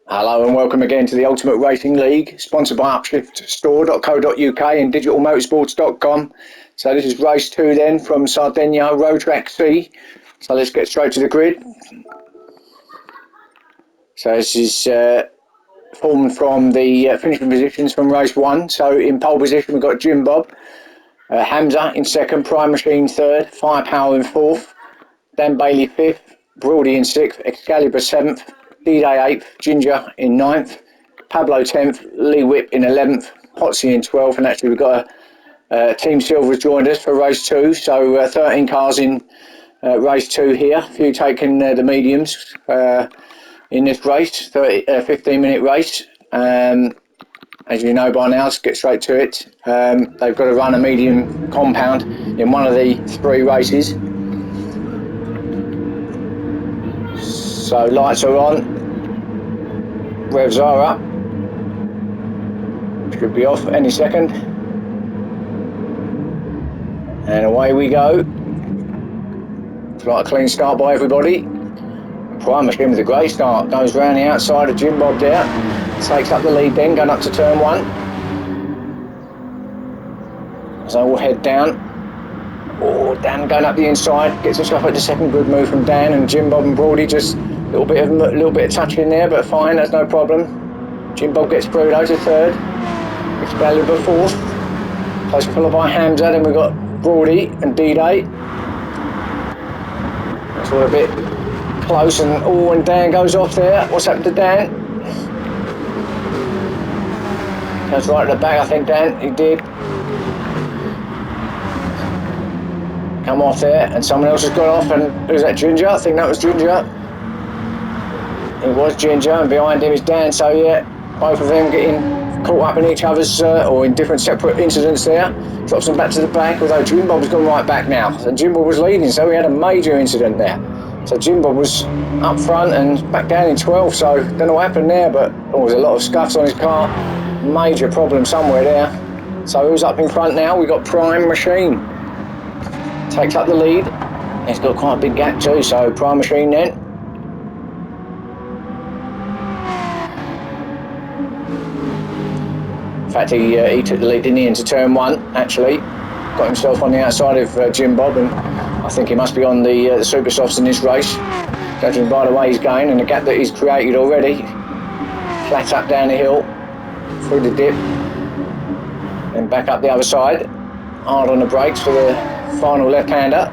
Hello and welcome again to the Ultimate Racing League, sponsored by upshiftstore.co.uk and digitalmotorsports.com. So this is race 2 then from Sardegna Road Track C. So let's get straight to the grid. So this is formed from the finishing positions from race 1. So in pole position we've got Jim Bob, Hamza in second, Prime Machine third, Firepower in fourth, Dan Bailey fifth, Broady in sixth, Excalibur seventh, D-Day 8th, Ginger in ninth, Pablo 10th, Lee Whip in 11th, Potsy in 12th, and actually we've got Team Silver has joined us for race 2, so 13 cars in race 2 here, a few taking the mediums in this race, 15-minute race. As you know by now, let's get straight to it. They've got to run a medium compound in one of the 3 races. So lights are on, revs are up, should be off any second, and away we go. It's like a clean start by everybody. Prime Machine with a great start, goes round the outside of Jim Bob there, takes up the lead then, going up to turn 1. As they all head down. Oh, Dan going up the inside, gets himself at the second. Good move from Dan, and Jim Bob and Broady just a little bit of touch in there, but fine, that's no problem. Jim Bob gets Bruno to third, Excalibur fourth, closely followed by Hamza. Then we've got Broady and D-Day. It's all a bit close, and and Dan goes off there. What's happened to Dan? Goes right at the back, I think Dan, he did. Come off there, and someone else has gone off, and who's that, Ginger? I think that was Ginger. It was Ginger, and behind him is Dan, so yeah, both of them getting caught up in each other's, or in different separate incidents there. Drops them back to the back, although Jim Bob's gone right back now. So Jim Bob was leading, so we had a major incident there. So Jim Bob was up front and back down in 12th, so don't know what happened there, but there was a lot of scuffs on his car. Major problem somewhere there. So who's up in front now? We've got Prime Machine. Takes up the lead. He's got quite a big gap too, so Prime Machine then. In fact, he took the lead, didn't he, into turn 1, actually. Got himself on the outside of Jim Bob, and I think he must be on the super softs in this race, judging by the way he's going and the gap that he's created already. Flat up down the hill, through the dip, and back up the other side. Hard on the brakes for the final left-hander.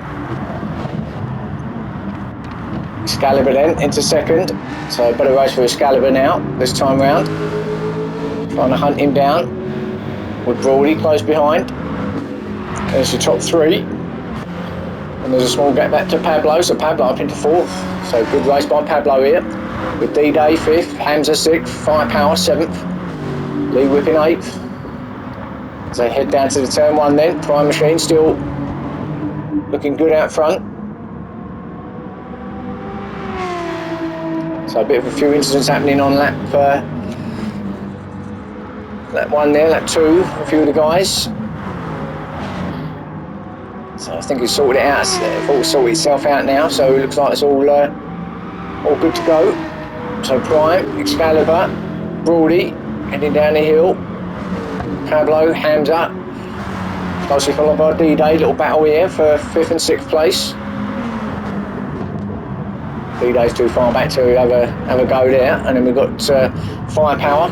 Excalibur then into second, so better race for Excalibur now, this time round. Trying to hunt him down with Broady close behind. There's the top 3, and there's a small gap back to Pablo, so Pablo up into 4th. So good race by Pablo here, with D-Day 5th, Hamza 6th, Firepower 7th, Lee Whip in 8th. As they head down to the turn 1 then, Prime Machine still looking good out front. So a bit of a few incidents happening on lap 1 there, lap 2, a few of the guys. So I think he's sorted it out, it's all sorted itself out now, so it looks like it's all good to go. So Prime, Excalibur, Broady heading down the hill, Pablo, Hamza, closely followed by D-Day, little battle here for 5th and 6th place. D-Day's too far back to have a go there, and then we've got Firepower,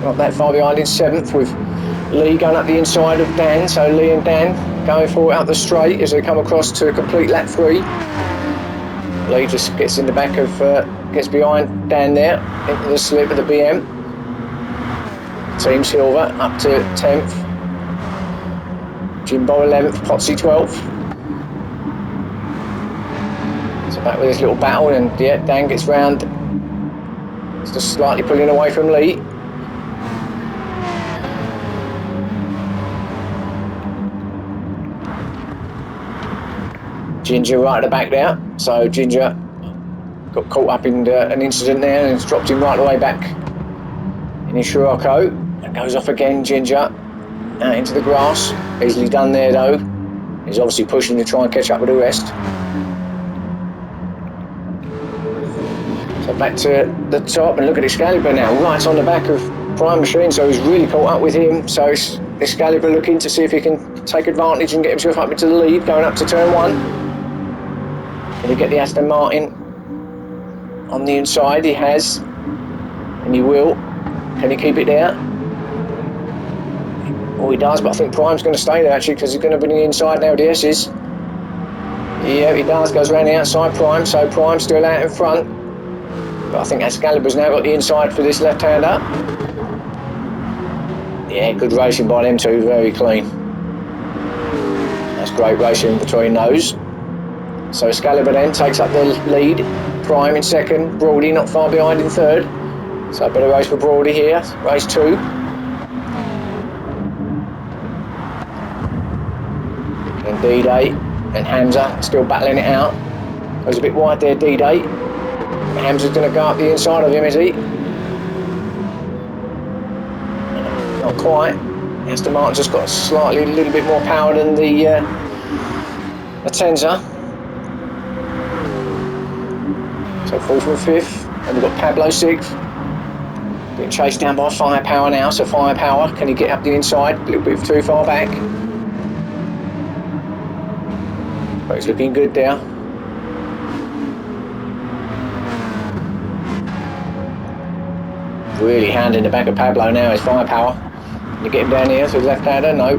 not that far behind in 7th, with Lee going up the inside of Dan, so Lee and Dan going for it up the straight as they come across to complete lap 3. Lee just gets in the back of, gets behind Dan there, into the slip of the BM. Team Silver up to 10th. Jim Bob 11th, Potsy 12th. So back with this little battle, and yeah, Dan gets round. It's just slightly pulling away from Lee. Ginger right at the back there, so Ginger got caught up in an incident there and it's dropped him right the way back in his Scirocco, and goes off again, Ginger, out into the grass. Easily done there though. He's obviously pushing to try and catch up with the rest. So back to the top and look at Excalibur now, right on the back of Prime Machine, so he's really caught up with him. So it's Excalibur looking to see if he can take advantage and get himself up into the lead, going up to turn 1. Can he get the Aston Martin on the inside? He has, and he will. Can he keep it there? Oh, he does, but I think Prime's going to stay there actually, because he's going to be on the inside now with the S's. Yeah, he does, goes around the outside Prime, so Prime's still out in front. But I think Excalibur's now got the inside for this left-hander. Yeah, good racing by them two, very clean. That's great racing between those. So Excalibur then takes up the lead. Prime in second, Brody not far behind in third. So a bit of race for Brody here, race 2. And D-Day and Hamza still battling it out. Goes a bit wide there, D-Day. Hamza's going to go up the inside of him, is he? Not quite. Aston Martin's just got slightly a little bit more power than the Tenza. So 4th and 5th, and we've got Pablo 6th. Getting chased down by Firepower now, so Firepower, can he get up the inside? A little bit too far back. But he's looking good there. Really handing the back of Pablo now is Firepower. Can you get him down here to the left-hander? No.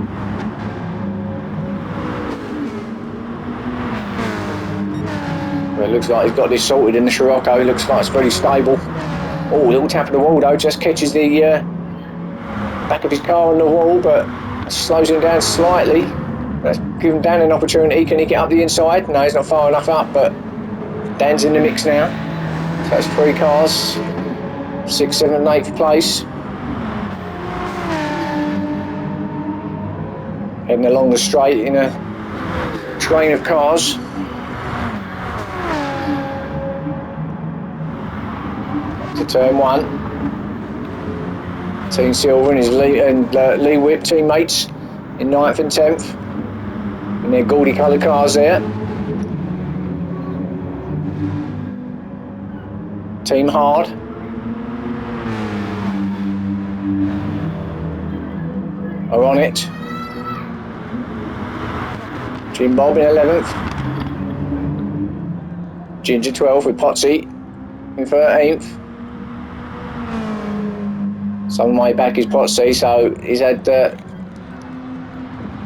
Well, it looks like he's got this sorted in the Scirocco. It looks like it's pretty stable. Oh, a little tap of the wall though, just catches the back of his car on the wall, but slows him down slightly. That's given Dan an opportunity. Can he get up the inside? No, he's not far enough up, but Dan's in the mix now. So that's 3 cars, 6th, 7th and 8th place. Heading along the straight in a train of cars. To turn 1. Team Silver and his Lee Whip teammates in 9th and 10th. In their gaudy coloured cars there. Team Hard. Are on it. Jim Bob in 11th. Ginger 12th with Potsy in 13th. Some way back is Potsy, so he's had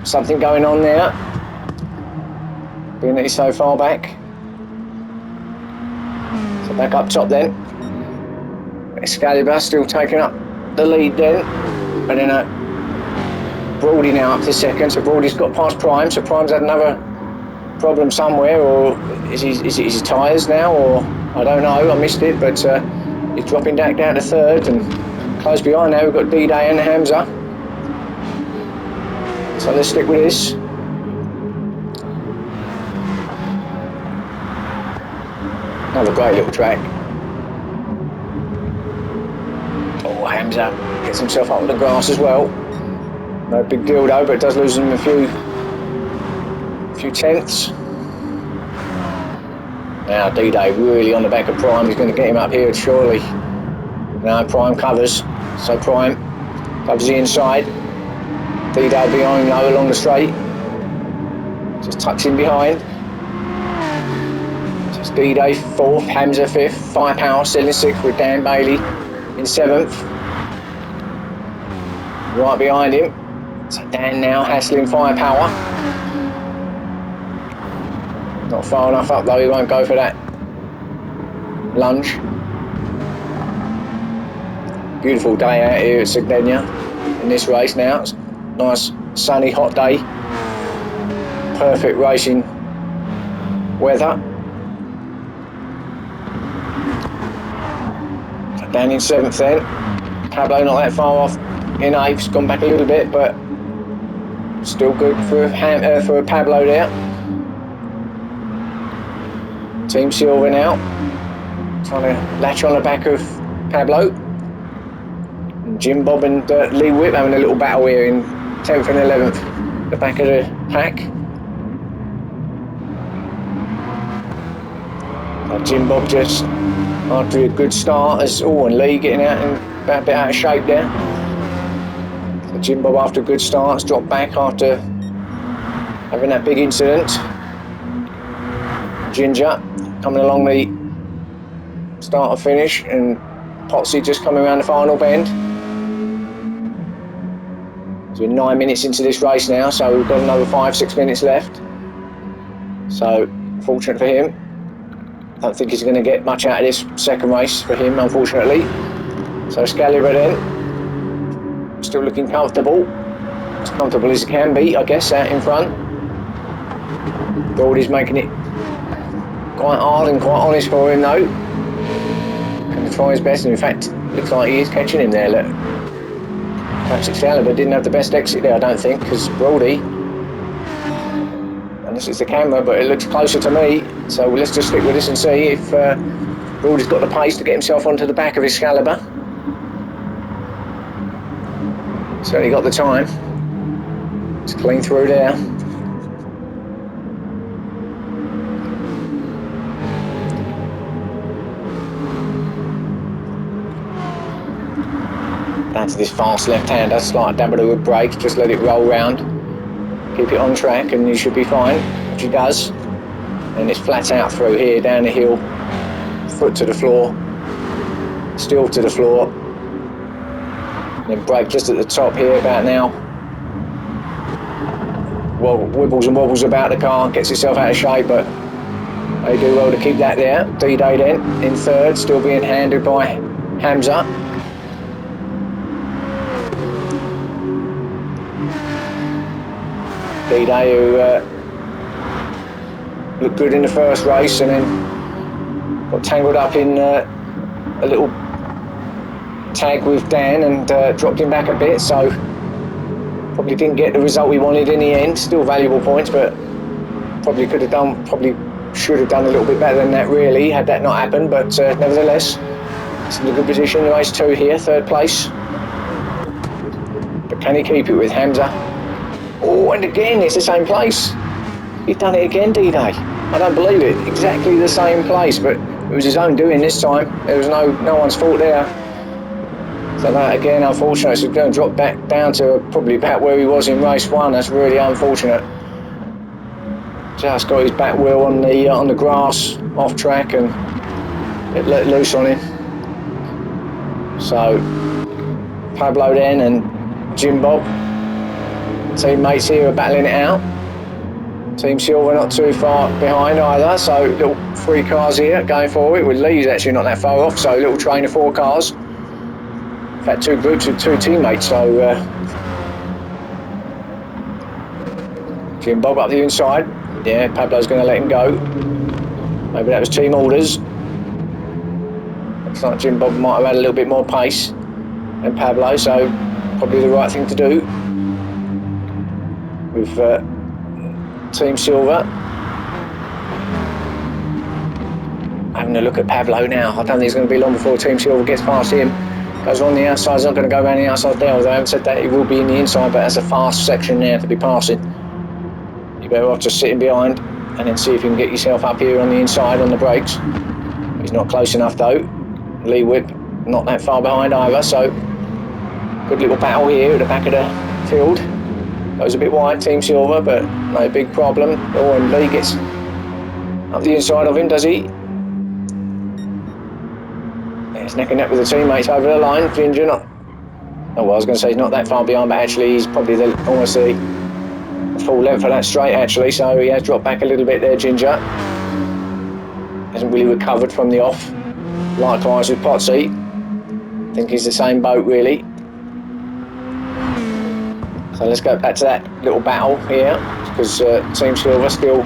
something going on there, being that he's so far back. So back up top then. Excalibur still taking up the lead then, but then Brody now up to second, so Brody's got past Prime, so Prime's had another problem somewhere, or is his tyres now, or I don't know, I missed it, but he's dropping back down to third, and close behind now we've got D-Day and Hamza. So let's stick with this. Another great little track. Oh, Hamza gets himself up on the grass as well. No big deal though, but it does lose him a few tenths. Now D-Day really on the back of Prime. He's going to get him up here surely. Now Prime covers, so Prime covers the inside. D-Day behind low along the straight. Just tucks in behind. So it's D-Day 4th, Hamza 5th, Firepower still in 6th with Dan Bailey in 7th. Right behind him. So Dan now hassling Firepower. Not far enough up though, he won't go for that lunge. Beautiful day out here at Sardegna in this race now. It's a nice sunny hot day. Perfect racing weather. Dan in 7th then. Pablo not that far off in 8th, gone back a little bit, but still good for Pablo there. Team Silver now, trying to latch on the back of Pablo. And Jim Bob and Lee Whip having a little battle here in 10th and 11th, the back of the pack. Jim Bob just after a good start. As and Lee getting out and a bit out of shape there. So Jim Bob after a good start has dropped back after having that big incident. Ginger coming along the start and finish, and Potsy just coming around the final bend. So we're 9 minutes into this race now, so we've got another 5-6 minutes left. So fortunate for him. Don't think he's going to get much out of this second race for him, unfortunately. So Scalibur then, still looking comfortable. As comfortable as he can be, I guess, out in front. Brody's making it quite hard and quite honest for him though. Going to try his best, and in fact, looks like he is catching him there, look. Perhaps Excalibur didn't have the best exit there, I don't think, because Brody, and this is the camera, but it looks closer to me, so let's just stick with this and see if Brody's got the pace to get himself onto the back of Excalibur. Certainly got the time. It's clean through there. Down to this fast left-hander, slight dab of a brake, just let it roll round, keep it on track and you should be fine, which he does. And it's flat out through here, down the hill, foot to the floor, still to the floor, and then brake just at the top here about now. Well, wibbles and wobbles about the car, gets himself out of shape, but they do well to keep that there. D-Day then, in third, still being handled by Hamza. D-Day who looked good in the first race and then got tangled up in a little tag with Dan and dropped him back a bit, so probably didn't get the result we wanted in the end. Still valuable points, but probably should have done a little bit better than that really, had that not happened, but nevertheless, it's in a good position in race 2 here, third place. But can he keep it with Hamza? Oh, and again, it's the same place. He's done it again, D-Day. I don't believe it. Exactly the same place, but it was his own doing this time. There was no one's fault there. So that, again, unfortunate. So he's going to drop back down to probably about where he was in race 1. That's really unfortunate. Just got his back wheel on the grass, off track, and it let loose on him. So Pablo then and Jim Bob, teammates here are battling it out. Team Silver not too far behind either, so little 3 cars here going forward, with Lee's actually not that far off, so little train of 4 cars. In fact, 2 groups with 2 teammates, so Jim Bob up the inside. Yeah, Pablo's going to let him go. Maybe that was team orders. Looks like Jim Bob might have had a little bit more pace than Pablo, so probably the right thing to do. With Team Silver having a look at Pablo now. I don't think it's going to be long before Team Silver gets past him. Goes on the outside, he's not going to go around the outside there, although I haven't said that he will be in the inside, but there's a fast section there to be passing. You're better off just sitting behind and then see if you can get yourself up here on the inside on the brakes. He's not close enough though. Lee Whip not that far behind either, so good little battle here at the back of the field. Goes a bit wide, Team Silver, but no big problem. Oh, and Lee gets up the inside of him, does he? Yeah, he's neck and neck with the teammates over the line. Ginger not... Oh, well, I was going to say he's not that far behind, but actually he's probably almost the full length of that straight, actually, so he has dropped back a little bit there, Ginger. Hasn't really recovered from the off. Likewise with Potsy. I think he's the same boat, really. So let's go back to that little battle here, because Team Silver still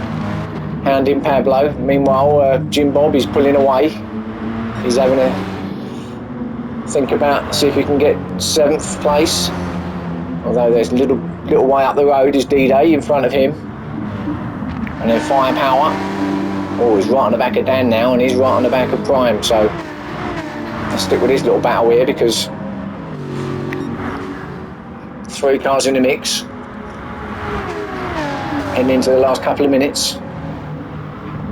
hounding Pablo. Meanwhile, Jim Bob is pulling away. He's having a think about, see if he can get 7th place. Although there's a little way up the road is D-Day in front of him. And then Firepower. Oh, he's right on the back of Dan now, and he's right on the back of Prime. So let's stick with this little battle here, because 3 cars in the mix. Heading into the last couple of minutes.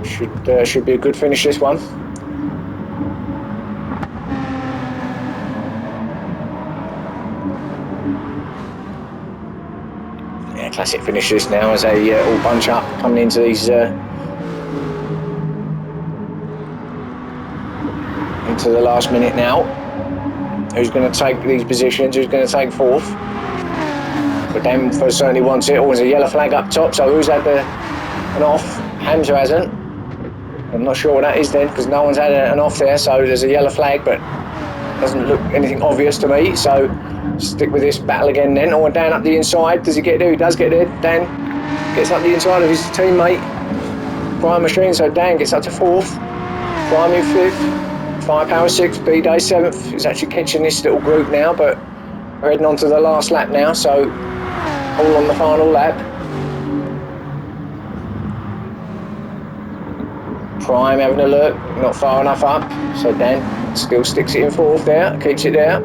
Should be a good finish, this one. Yeah, classic finishes now as they all bunch up coming into these into the last minute now. Who's going to take these positions? Who's going to take fourth? But Dan certainly wants it. Always a yellow flag up top. So who's had an off? Hamza hasn't. I'm not sure what that is then, because no one's had an off there. So there's a yellow flag, but doesn't look anything obvious to me. So stick with this battle again then. Or Dan up the inside. Does he get there? He does get there. Dan gets up the inside of his teammate. Prime Machine. So Dan gets up to fourth. Prime in fifth. 5 Power 6. B-Day 7th. He's actually catching this little group now, but we're heading on to the last lap now. So all on the final lap. Prime having a look, not far enough up, so Dan still sticks it in fourth there, keeps it there.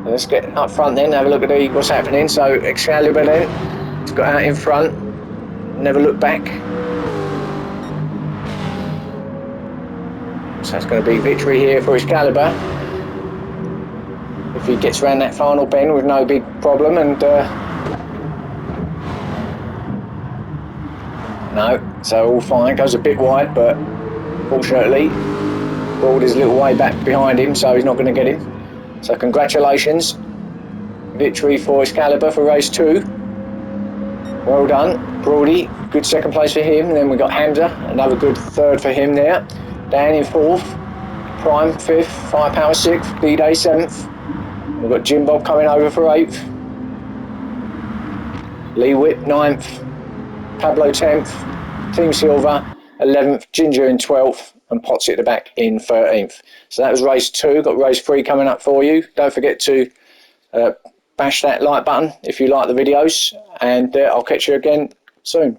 Let's get up front then, have a look at what's happening. So Excalibur then, he's got out in front, never look back. So it's going to be victory here for Excalibur. If he gets around that final bend with no big problem, and no, so all fine, goes a bit wide, but fortunately Broad is a little way back behind him, so he's not going to get him. So congratulations, victory for Excalibur for race 2. Well done, Broady, good second place for him. And then we've got Hamza, another good third for him there. Dan in fourth, Prime 5th, 5 Power 6th, D-Day 7th. We've got Jim Bob coming over for 8th. Lee Whip 9th, Pablo 10th, Team Silver 11th, Ginger in 12th, and Potsy at the back in 13th. So that was race 2. Got race 3 coming up for you. Don't forget to bash that like button if you like the videos, and I'll catch you again soon.